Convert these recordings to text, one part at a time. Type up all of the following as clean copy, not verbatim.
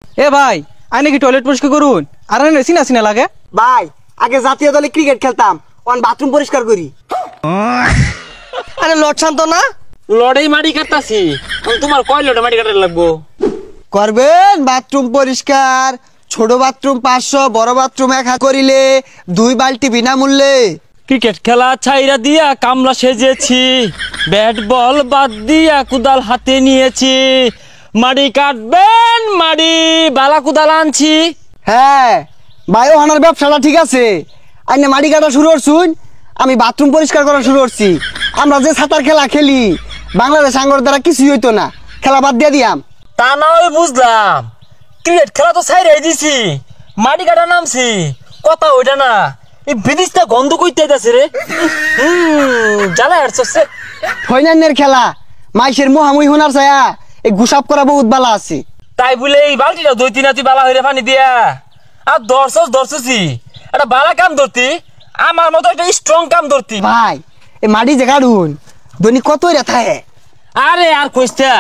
এ ভাই আই নাকি টয়লেট পরিষ্কার করুন আর আনে সিনা সিনা লাগে ভাই আগে জাতীয় দলে ক্রিকেট খেলতাম অন বাথরুম পরিষ্কার করি। আরে লট শান্ত না লড়াই মাটি কাটতাছি তোমার কয় লড়াই মাটি কাটার লাগবো করবেন বাথরুম পরিষ্কার ছোট বাথরুম 500 বড় বাথরুম 1000 করিলে 2 বালতি বিনামূল্যে। ক্রিকেট খেলা ছাইরা দিয়া কামলা সেজেছি ব্যাট বল বাদ দিয়া কুদাল হাতে নিয়েছি মাটি কাটবেন মাটি বালা কুদাল আনছি। হ্যাঁ ভাই ওনার ব্যবসাটা ঠিক আছে আইনে মাটি কাটা শুরু করছুন আমি বাথরুম পরিষ্কার করা শুরু করছি। আমরা যে সাঁতার খেলা খেলি বাংলাদেশ আঙ্গর দ্বারা কিছুই হইতো না খেলা বাদ দিয়ে দিয়াম। তা না হয় বুঝলাম ক্রিকেট খেলা তো ছাইরাই দিছি মাটি কাটা নামছি কথা ওইটা না এই বিদিশটা গন্ধ কইতে যাচ্ছে রে জ্বালা হাঁটছে ফাইনালের খেলা মাইসের মোহামুই হোনার ছায়া এই গুসাপ করা বহুত বালা আছে। তাই বলে এই বালতিটা 2-3 রাতি বালা হইরে পানি দিয়া আর দর্শছি একটা বালা কাম ধরতি আমার মতো একটা স্ট্রং কাম ধরতি ভাই এই মাটি যে কাটুন দৈনিক কত রেথা হে আরে আর কইস্তা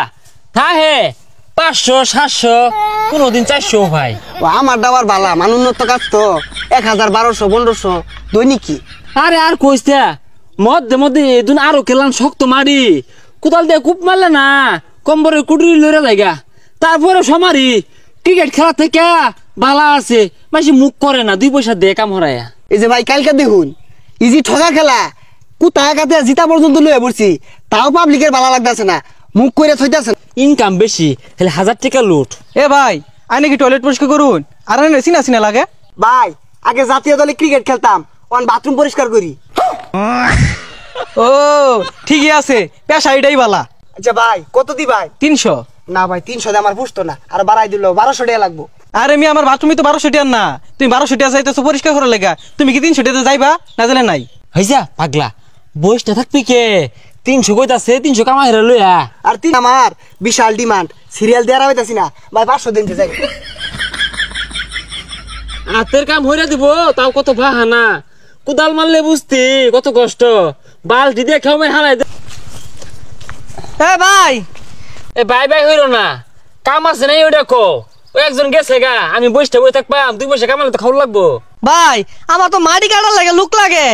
হে 500-700 কোনদিন 400 ভাই ও আমার দাবার বালা মানুন্নত কাজ তো 1000-1200-1500 দৈনিক কি আরে আর কইস্তা মধ্যে এদিন আরো কেলান শক্ত মারি কোদাল দিয়ে কূপ মারলে না কম্বরের কুটুরি লড়ে জায়গা তারপরে সমারি ক্রিকেট খেলা থেকে বালা আছে মাসি মুখ করে না 2 পয়সা দিয়ে কাম হরায়া। এই যে ভাই কালকে দেখুন ইজি ঠগা খেলা কুতায় কাতে জিতা পর্যন্ত লয়ে পড়ছি তাও পাবলিকের ভালো লাগতেছে না মুখ করে থইতাছে ইনকাম বেশি তাহলে 1000 টাকা লুট। এ ভাই আই নাকি টয়লেট পরিষ্কার করুন আর আনে সিনা সিনা লাগে ভাই আগে জাতীয় দলে ক্রিকেট খেলতাম অন বাথরুম পরিষ্কার করি। ও ঠিকই আছে পেশা এটাই বালা। আচ্ছা ভাই কত দি ভাই 300 না ভাই 300 দিয়ে আমার পুষতো না আর বাড়াই দিল 1200 টাকা লাগবো। আরে আমি আমার বাথরুমে তো 1200 টাকা না তুমি 1200 টাকা চাইতেছো পরিষ্কার করার লাগা তুমি কি 300 টাকা যাইবা না জানেন নাই হইছা পাগলা বয়সটা থাকবি কে 300 কইতাছে 300 কামাই রে লইয়া আর তিন আমার বিশাল ডিমান্ড সিরিয়াল দেয়া হইতাছি না ভাই 500 দিনতে যাই হাতের কাম হইরা দিব তাও কত বাহানা কুদাল মারলে বুঝতি কত কষ্ট বালতি দিয়ে খাও মাই হারাই এ ভাই এ বাই হইরো না কাম আছে নাই ওই দেখো ওই একজন গেছে গা আমি বসটা বই থাকবাম 2 পয়সা কামালে তো খাওয়া লাগবো। ভাই আমার তো মাটি কাটার লাগে লুক লাগে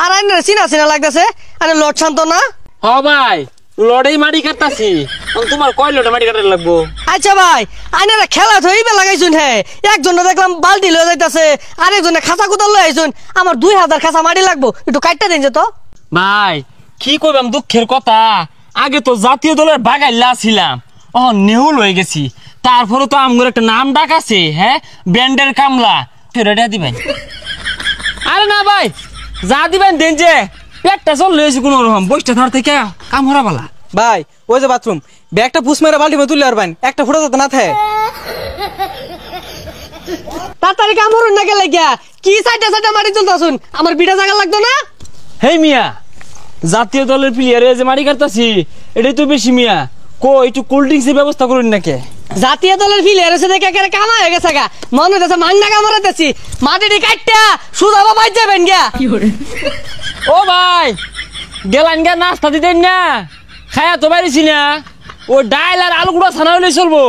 আর আইনে সিনা সিনা লাগতেছে আরে লট শান্ত না হ ভাই লড়াই মাটি কাটতাছি তোমার কয় লড়াই মাটি কাটার লাগবো। আচ্ছা ভাই আইনারা খেলা থইবে লাগাইছুন হে একজনে দেখলাম বালতি লয়ে যাইতাছে আরেকজনে খাঁচা কুদাল লয়ে আইছুন আমার 2000 খাঁচা মাটি লাগবো একটু কাটটা দেন যে তো ভাই কি কইবাম দুঃখের কথা আগে তো জাতীয় দলের বাগাইলা ছিলাম ও নেহুল হয়ে গেছি তারপরে তো আমগর একটা নাম ডাক আছে হ্যাঁ ব্যান্ডের কামলা ফেরটা দিবেন। আরে না ভাই যা দিবেন দেন যে পেটটা চল লইছি কোন রকম বসটা ধর থেকে কাম হরা বালা। ভাই ওই যে বাথরুম ব্যাগটা পুষ মেরে বালতি মে তুলে আরবেন একটা ফুটা তো না থাকে তাড়াতাড়ি কাম হরুন না গেলে গিয়া কি সাইডে মাটি তুলতাছুন আমার বিটা জায়গা লাগতো না। হেই মিয়া জাতীয় দলের প্লেয়ারে যে মারি কাটতাছি এটাই তো বেশি মিয়া কো একটু কোল্ড ড্রিঙ্কসের ব্যবস্থা করুন নাকি জাতীয় দলের ফিলিয়ার এসে দেখে একেবারে কামা হয়ে গেছে গা মনে হইতেছে মাংনা কামড়াতেছি মাটিটি কাটটা সুদা বাবাই যাবেন গিয়া। ও ভাই গেলান গা নাস্তা দিতেন না খায়া তো পারিছি না ও ডাইল আর আলু গুঁড়া ছানা হইলে চলবো।